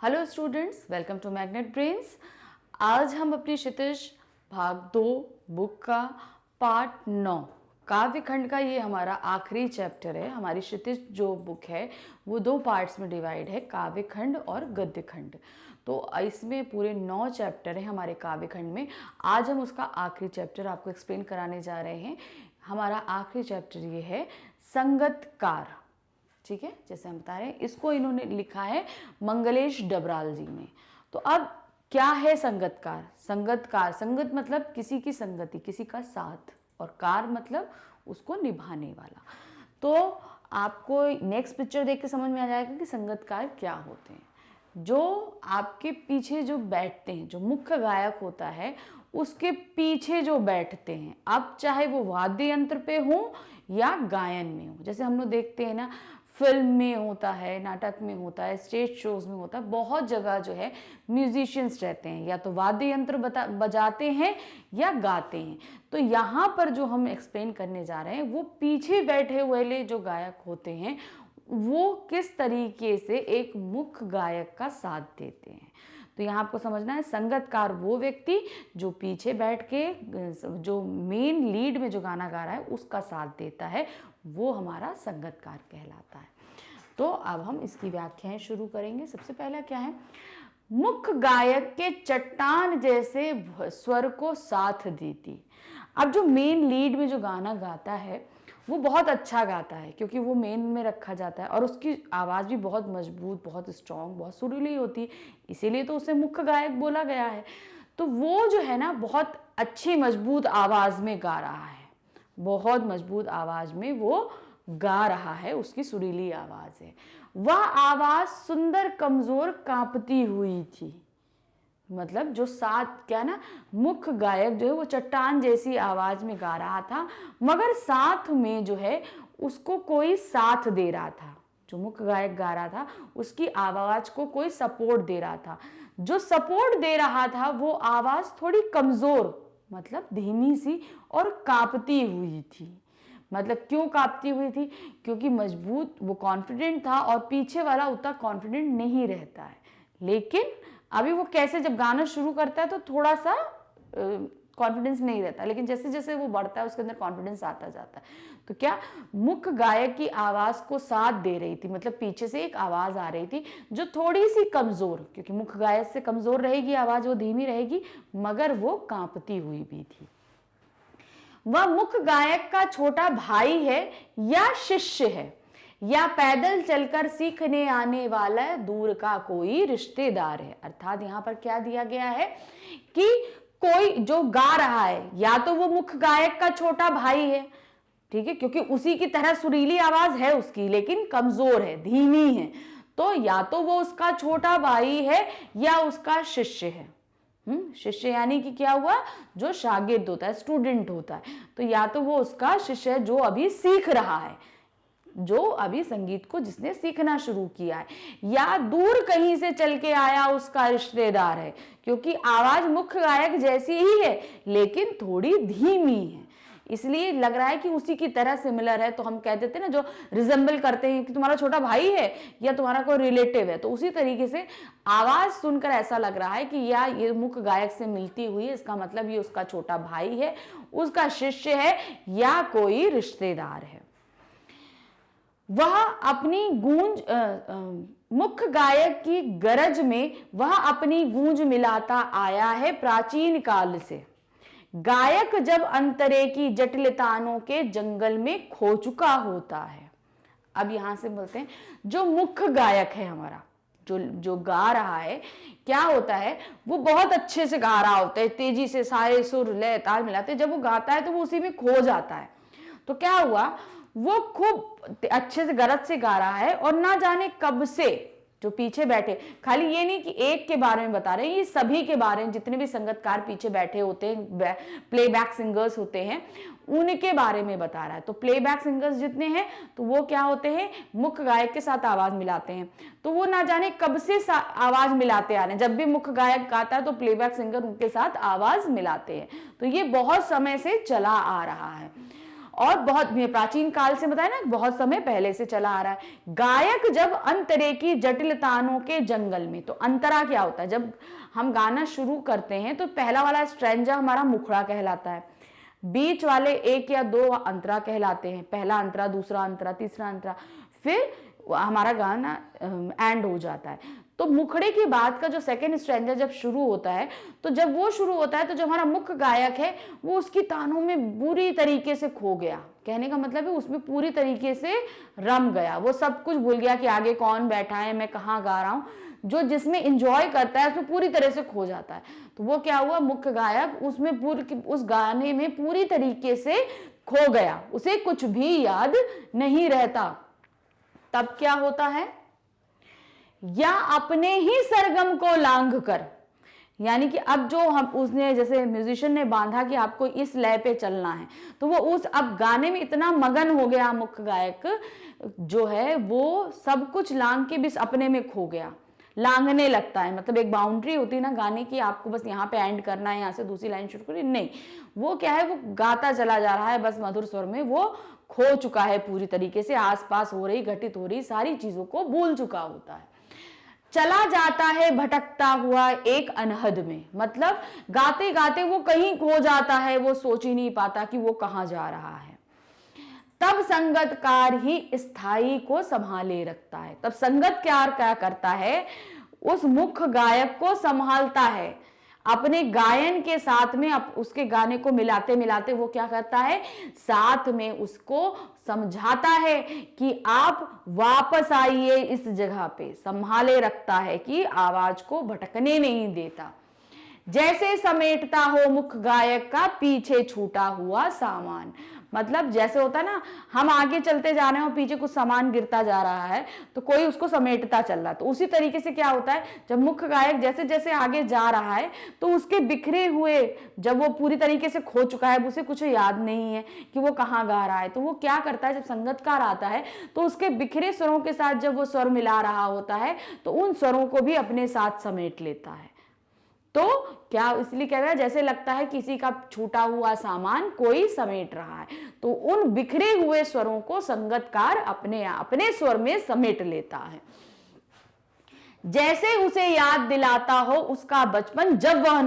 Hello students, welcome to Magnet Brains. आज हम अपनी क्षितिज भाग 2 बुक का पार्ट 9 काव्य खंड का ये हमारा आखिरी चैप्टर है। हमारी क्षितिज जो बुक है वो 2 पार्ट्स में डिवाइड है, काव्य खंड और गद्य खंड। तो इसमें पूरे 9 चैप्टर हैं हमारे काव्य खंड में। आज हम उसका आखिरी चैप्टर आपको एक्सप्लेन कराने जा रहे हैं। हमारा आखिरी चैप्टर ये है संगतकार। ठीक है, जैसे हम बता रहे हैं, इसको इन्होंने लिखा है मंगलेश डबराल जी ने। तो अब क्या है संगतकार? संगतकार, संगत मतलब किसी की संगति, किसी का साथ, और कार मतलब उसको निभाने वाला। तो आपको नेक्स्ट पिक्चर देख के समझ में आ जाएगा कि संगतकार क्या होते हैं। जो आपके पीछे जो बैठते हैं, जो मुख्य गायक होता है उसके पीछे जो बैठते हैं, अब चाहे वो वाद्य यंत्र पे हो या गायन में हो। जैसे हम लोग देखते हैं ना, फिल्म में होता है, नाटक में होता है, स्टेज शोज में होता है, बहुत जगह जो है म्यूजिशियंस रहते हैं, या तो वाद्य यंत्र बजाते हैं या गाते हैं। तो यहाँ पर जो हम एक्सप्लेन करने जा रहे हैं वो पीछे बैठे हुए जो गायक होते हैं वो किस तरीके से एक मुख्य गायक का साथ देते हैं। तो यहाँ आपको समझना है, संगतकार वो व्यक्ति जो पीछे बैठ के जो मेन लीड में जो गाना गा रहा है उसका साथ देता है, वो हमारा संगतकार कहलाता है। तो अब हम इसकी व्याख्याएं शुरू करेंगे। सबसे पहला क्या है? मुख्य गायक के चट्टान जैसे स्वर को साथ देती। अब जो मेन लीड में जो गाना गाता है वो बहुत अच्छा गाता है, क्योंकि वो मेन में रखा जाता है और उसकी आवाज़ भी बहुत मजबूत, बहुत स्ट्रॉन्ग, बहुत सुरीली होती है, इसीलिए तो उसे मुख्य गायक बोला गया है। तो वो जो है ना बहुत अच्छी मजबूत आवाज़ में गा रहा है, बहुत मजबूत आवाज़ में वो गा रहा है, उसकी सुरीली आवाज़ है। वह आवाज़ सुंदर कमज़ोर कांपती हुई थी। मतलब जो साथ क्या ना, मुख्य गायक जो है वो चट्टान जैसी आवाज में गा रहा था, मगर साथ में जो है उसको कोई साथ दे रहा था। जो मुख्य गायक गा रहा था उसकी आवाज को कोई सपोर्ट दे रहा था। जो सपोर्ट दे रहा था वो आवाज थोड़ी कमजोर, मतलब धीमी सी और कांपती हुई थी। मतलब क्यों कांपती हुई थी? क्योंकि मजबूत वो कॉन्फिडेंट था और पीछे वाला उतना कॉन्फिडेंट नहीं रहता है। लेकिन अभी वो कैसे जब गाना शुरू करता है तो थोड़ा सा कॉन्फिडेंस नहीं रहता, लेकिन जैसे जैसे वो बढ़ता है उसके अंदर कॉन्फिडेंस आता जाता है। तो क्या मुख्य गायक की आवाज को साथ दे रही थी, मतलब पीछे से एक आवाज आ रही थी जो थोड़ी सी कमजोर, क्योंकि मुख्य गायक से कमजोर रहेगी आवाज, वो धीमी रहेगी, मगर वो कांपती हुई भी थी। वह मुख्य गायक का छोटा भाई है या शिष्य है, या पैदल चलकर सीखने आने वाला दूर का कोई रिश्तेदार है। अर्थात यहाँ पर क्या दिया गया है कि कोई जो गा रहा है या तो वो मुख्य गायक का छोटा भाई है, ठीक है, क्योंकि उसी की तरह सुरीली आवाज है उसकी, लेकिन कमजोर है, धीमी है। तो या तो वो उसका छोटा भाई है या उसका शिष्य है। शिष्य यानी कि क्या हुआ? जो शागिर्द होता है, स्टूडेंट होता है। तो या तो वो उसका शिष्य है जो अभी सीख रहा है, जो अभी संगीत को जिसने सीखना शुरू किया है, या दूर कहीं से चल के आया उसका रिश्तेदार है, क्योंकि आवाज मुख्य गायक जैसी ही है लेकिन थोड़ी धीमी है, इसलिए लग रहा है कि उसी की तरह सिमिलर है। तो हम कह देते हैं ना, जो रिजेंबल करते हैं कि तुम्हारा छोटा भाई है या तुम्हारा कोई रिलेटिव है, तो उसी तरीके से आवाज सुनकर ऐसा लग रहा है कि या ये मुख्य गायक से मिलती हुई है, इसका मतलब ये उसका छोटा भाई है, उसका शिष्य है या कोई रिश्तेदार है। वह अपनी गूंज मुख्य गायक की गरज में वह अपनी गूंज मिलाता आया है प्राचीन काल से। गायक जब अंतरे की जटिलताओं के जंगल में खो चुका होता है। अब यहां से बोलते हैं जो मुख्य गायक है हमारा, जो गा रहा है, क्या होता है, वो बहुत अच्छे से गा रहा होता है, तेजी से सारे सुर लय ताल मिलाते, जब वो गाता है तो वो उसी में खो जाता है। तो क्या हुआ, वो खूब अच्छे से गरज से गा रहा है और ना जाने कब से जो पीछे बैठे, खाली ये नहीं कि एक के बारे में बता रहे हैं, ये सभी के बारे में, जितने भी संगतकार पीछे बैठे होते हैं, प्लेबैक सिंगर्स होते हैं, उनके बारे में बता रहा है। तो प्लेबैक सिंगर्स जितने हैं तो वो क्या होते हैं, मुख्य गायक के साथ आवाज मिलाते हैं। तो वो ना जाने कब से आवाज मिलाते आ रहे हैं, जब भी मुख्य गायक गाता है तो प्लेबैक सिंगर उनके साथ आवाज मिलाते हैं। तो ये बहुत समय से चला आ रहा है। और बहुत प्राचीन काल से बताया ना, बहुत समय पहले से चला आ रहा है। गायक जब अंतरे की जटिल तानों के जंगल में, तो अंतरा क्या होता है, जब हम गाना शुरू करते हैं तो पहला वाला स्ट्रेंजा हमारा मुखड़ा कहलाता है, बीच वाले एक या दो अंतरा कहलाते हैं, पहला अंतरा, दूसरा अंतरा, तीसरा अंतरा, फिर हमारा गाना एंड हो जाता है। तो मुखड़े की बात का जो सेकंड स्ट्रेंजा जब शुरू होता है, तो जब वो शुरू होता है तो जो हमारा मुख्य गायक है वो उसकी तानों में बुरी तरीके से खो गया। कहने का मतलब है उसमें पूरी तरीके से रम गया, वो सब कुछ भूल गया कि आगे कौन बैठा है, मैं कहाँ गा रहा हूँ। जो जिसमें इंजॉय करता है उसमें पूरी तरह से खो जाता है। तो वो क्या हुआ, मुख्य गायक उसमें उस गाने में पूरी तरीके से खो गया, उसे कुछ भी याद नहीं रहता। तब क्या होता है, या अपने ही सरगम को लांघ कर, यानी कि अब जो हम उसने जैसे म्यूजिशियन ने बांधा कि आपको इस लय पे चलना है, तो वो उस अब गाने में इतना मगन हो गया मुख्य गायक जो है, वो सब कुछ लांघ के भी अपने में खो गया, लांघने लगता है। मतलब एक बाउंड्री होती है ना गाने की, आपको बस यहाँ पे एंड करना है, यहाँ से दूसरी लाइन शुरू करनी, नहीं, वो क्या है, वो गाता चला जा रहा है, बस मधुर स्वर में वो खो चुका है पूरी तरीके से, आसपास हो रही घटित हो रही सारी चीजों को भूल चुका होता है। चला जाता है भटकता हुआ एक अनहद में, मतलब गाते गाते वो कहीं खो जाता है, वो सोच ही नहीं पाता कि वो कहां जा रहा है। तब संगतकार ही स्थाई को संभाले रखता है। तब संगतकार क्या करता है, उस मुख्य गायक को संभालता है, अपने गायन के साथ में उसके गाने को मिलाते मिलाते वो क्या करता है, साथ में उसको समझाता है कि आप वापस आइए इस जगह पे, संभाले रखता है कि आवाज को भटकने नहीं देता। जैसे समेटता हो मुख्य गायक का पीछे छूटा हुआ सामान, मतलब जैसे होता है ना, हम आगे चलते जा रहे हैं और पीछे कुछ सामान गिरता जा रहा है तो कोई उसको समेटता चल रहा है, तो उसी तरीके से क्या होता है, जब मुख्य गायक जैसे जैसे आगे जा रहा है तो उसके बिखरे हुए, जब वो पूरी तरीके से खो चुका है, उसे कुछ याद नहीं है कि वो कहाँ गा रहा है, तो वो क्या करता है, जब संगतकार आता है तो उसके बिखरे स्वरों के साथ जब वो स्वर मिला रहा होता है तो उन स्वरों को भी अपने साथ समेट लेता है। तो क्या इसलिए कह रहा है, जैसे लगता है किसी का छूटा हुआ सामान कोई समेट रहा है, तो उन बिखरे हुए स्वरों को संगतकार अपने स्वर में समेट लेता है। जैसे उसे याद दिलाता हो उसका बचपन जब वह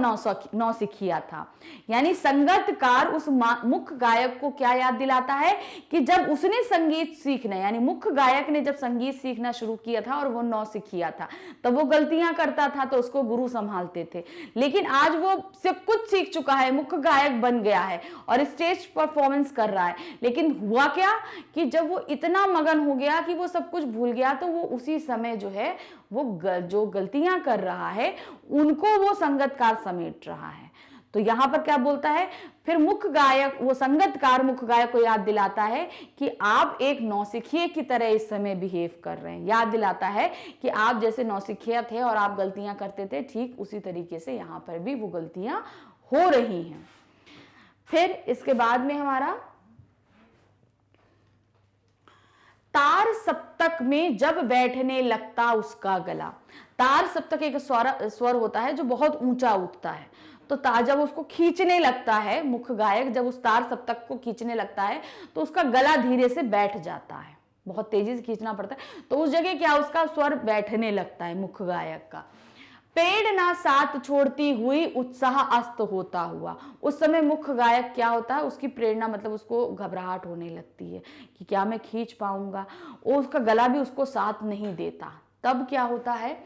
नौसिखिया था, यानी संगतकार उस मुख्य गायक को क्या याद दिलाता है कि जब उसने संगीत सीखना, यानी मुख्य गायक ने जब संगीत सीखना शुरू किया था और वो नौसिखिया था, तब वो गलतियां करता था तो उसको गुरु संभालते थे, लेकिन आज वो सब कुछ सीख चुका है, मुख्य गायक बन गया है और स्टेज परफॉर्मेंस कर रहा है, लेकिन हुआ क्या कि जब वो इतना मगन हो गया कि वो सब कुछ भूल गया, तो वो उसी समय जो है वो जो गलतियां कर रहा है उनको वो संगतकार समेट रहा है। तो यहां पर क्या बोलता है, फिर मुख्य गायक, वो संगतकार मुख्य गायक को याद दिलाता है कि आप एक नौसिखिए की तरह इस समय बिहेव कर रहे हैं, याद दिलाता है कि आप जैसे नौसिखिया थे और आप गलतियां करते थे, ठीक उसी तरीके से यहां पर भी वो गलतियां हो रही हैं। फिर इसके बाद में हमारा तार सप्तक में जब बैठने लगता उसका गला। तार सप्तक एक स्वर होता है जो बहुत ऊंचा उठता है, तो जब उसको खींचने लगता है मुख्य गायक, जब उस तार सप्तक को खींचने लगता है तो उसका गला धीरे से बैठ जाता है, बहुत तेजी से खींचना पड़ता है, तो उस जगह क्या उसका स्वर बैठने लगता है मुख्य गायक का। पेड़ ना साथ छोड़ती हुई उत्साह अस्त होता हुआ, उस समय मुख्य गायक क्या होता है, उसकी प्रेरणा मतलब उसको घबराहट होने लगती है कि क्या मैं खींच पाऊंगा, और उसका गला भी उसको साथ नहीं देता। तब क्या होता है,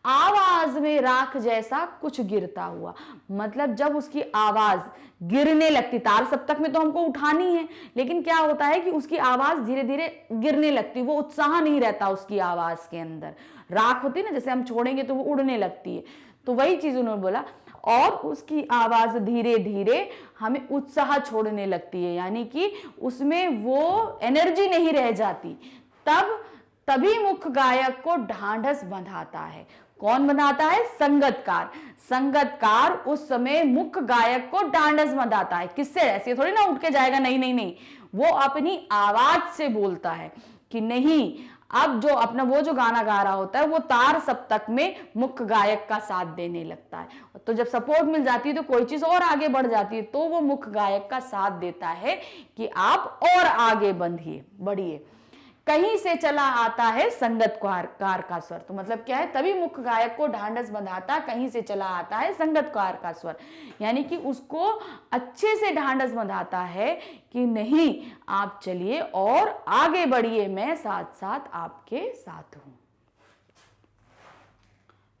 आवाज में राख जैसा कुछ गिरता हुआ, मतलब जब उसकी आवाज गिरने लगती, तार सप्तक में तो हमको उठानी है, लेकिन क्या होता है कि उसकी आवाज धीरे धीरे गिरने लगती, वो उत्साह नहीं रहता उसकी आवाज के अंदर, राख होती है ना, जैसे हम छोड़ेंगे तो वो उड़ने लगती है, तो वही चीज उन्होंने बोला, और उसकी आवाज धीरे धीरे हमें उत्साह छोड़ने लगती है, यानी कि उसमें वो एनर्जी नहीं रह जाती। तभी मुख्य गायक को ढांढस बंधाता है, कौन बनाता है, संगतकार। संगतकार उस समय मुख्य गायक को ढांढस बंधाता है, किससे, ऐसे थोड़ी ना उठ के जाएगा, नहीं नहीं नहीं, वो अपनी आवाज से बोलता है कि नहीं, अब जो अपना वो जो गाना गा रहा होता है वो तार सप्तक में मुख्य गायक का साथ देने लगता है। तो जब सपोर्ट मिल जाती है तो कोई चीज और आगे बढ़ जाती है, तो वो मुख्य गायक का साथ देता है कि आप और आगे बढ़िए। कहीं से चला आता है संगतकार का स्वर, तो मतलब क्या है, तभी मुख्य गायक को ढांढस बंधाता कहीं से चला आता है संगतकार का स्वर, यानी कि उसको अच्छे से ढांढस बंधाता है कि नहीं आप चलिए और आगे बढ़िए, मैं साथ साथ आपके साथ हूं।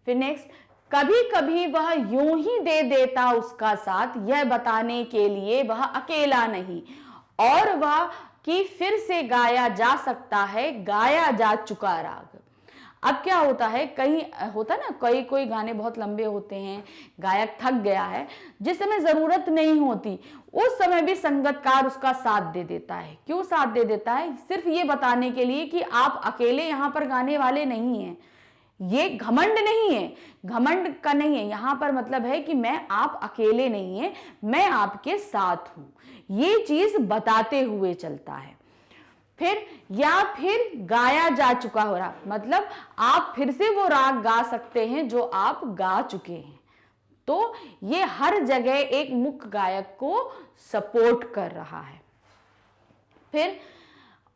फिर नेक्स्ट, कभी कभी वह यूं ही दे देता उसका साथ, यह बताने के लिए वह अकेला नहीं, और वह कि फिर से गाया जा सकता है गाया जा चुका राग। अब क्या होता है, कहीं होता ना, कोई गाने बहुत लंबे होते हैं, गायक थक गया है, जिस समय जरूरत नहीं होती उस समय भी संगतकार उसका साथ दे देता है। क्यों साथ दे देता है? सिर्फ ये बताने के लिए कि आप अकेले यहां पर गाने वाले नहीं हैं। ये घमंड नहीं है, घमंड का नहीं है, यहां पर मतलब है कि मैं, आप अकेले नहीं है, मैं आपके साथ हूं, ये चीज बताते हुए चलता है। फिर या फिर गाया जा चुका हो रहा, मतलब आप फिर से वो राग गा सकते हैं जो आप गा चुके हैं। तो ये हर जगह एक मुख्य गायक को सपोर्ट कर रहा है। फिर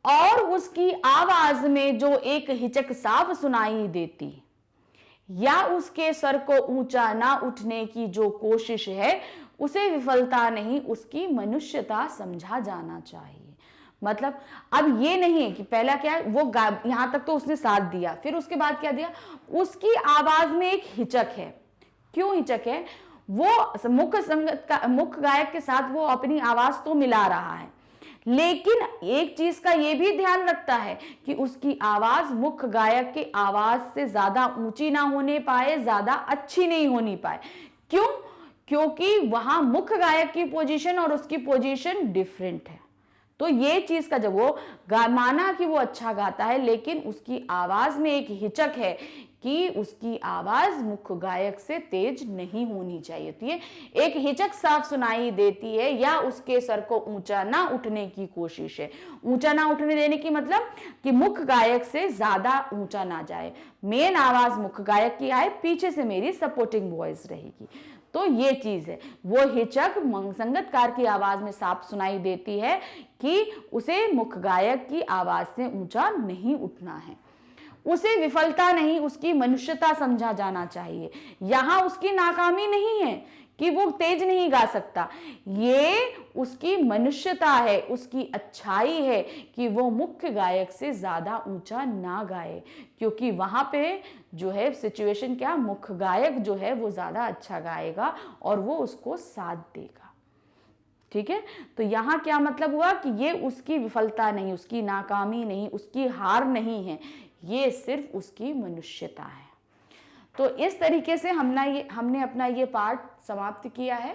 और उसकी आवाज में जो एक हिचक साफ सुनाई देती, या उसके सर को ऊंचा ना उठने की जो कोशिश है, उसे विफलता नहीं उसकी मनुष्यता समझा जाना चाहिए। मतलब अब ये नहीं है कि पहला क्या है, वो यहां तक तो उसने साथ दिया, फिर उसके बाद क्या दिया, उसकी आवाज में एक हिचक है। क्यों हिचक है? वो मुख्य गायक के साथ वो अपनी आवाज तो मिला रहा है, लेकिन एक चीज का ये भी ध्यान रखता है कि उसकी आवाज मुख्य गायक की आवाज से ज्यादा ऊंची ना होने पाए, ज्यादा अच्छी नहीं होनी पाए। क्यों? क्योंकि वहां मुख्य गायक की पोजीशन और उसकी पोजीशन डिफरेंट है। तो ये चीज का जब वो माना कि वो अच्छा गाता है, लेकिन उसकी आवाज में एक हिचक है कि उसकी आवाज मुख्य गायक से तेज नहीं होनी चाहिए। तो ये एक हिचक साफ सुनाई देती है, या उसके सर को ऊंचा ना उठने की कोशिश है। ऊंचा ना उठने देने की मतलब कि मुख्य गायक से ज्यादा ऊंचा ना जाए, मेन आवाज मुख्य गायक की आए, पीछे से मेरी सपोर्टिंग वॉइस रहेगी। तो ये चीज है, वो हिचक संगतकार की आवाज में साफ सुनाई देती है कि उसे मुख्य गायक की आवाज से ऊंचा नहीं उठना है। उसे विफलता नहीं उसकी मनुष्यता समझा जाना चाहिए। यहां उसकी नाकामी नहीं है कि वो तेज नहीं गा सकता, ये उसकी मनुष्यता है, उसकी अच्छाई है कि वो मुख्य गायक से ज्यादा ऊंचा ना गाए, क्योंकि वहां पे जो है सिचुएशन क्या, मुख्य गायक जो है वो ज्यादा अच्छा गाएगा और वो उसको साथ देगा। ठीक है, तो यहां क्या मतलब हुआ कि ये उसकी विफलता नहीं, उसकी नाकामी नहीं, उसकी हार नहीं है, ये सिर्फ उसकी मनुष्यता है। तो इस तरीके से हमने अपना ये पार्ट समाप्त किया है।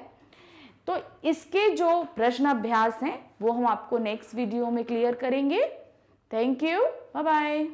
तो इसके जो प्रश्न अभ्यास हैं वो हम आपको नेक्स्ट वीडियो में क्लियर करेंगे। Thank you, bye bye.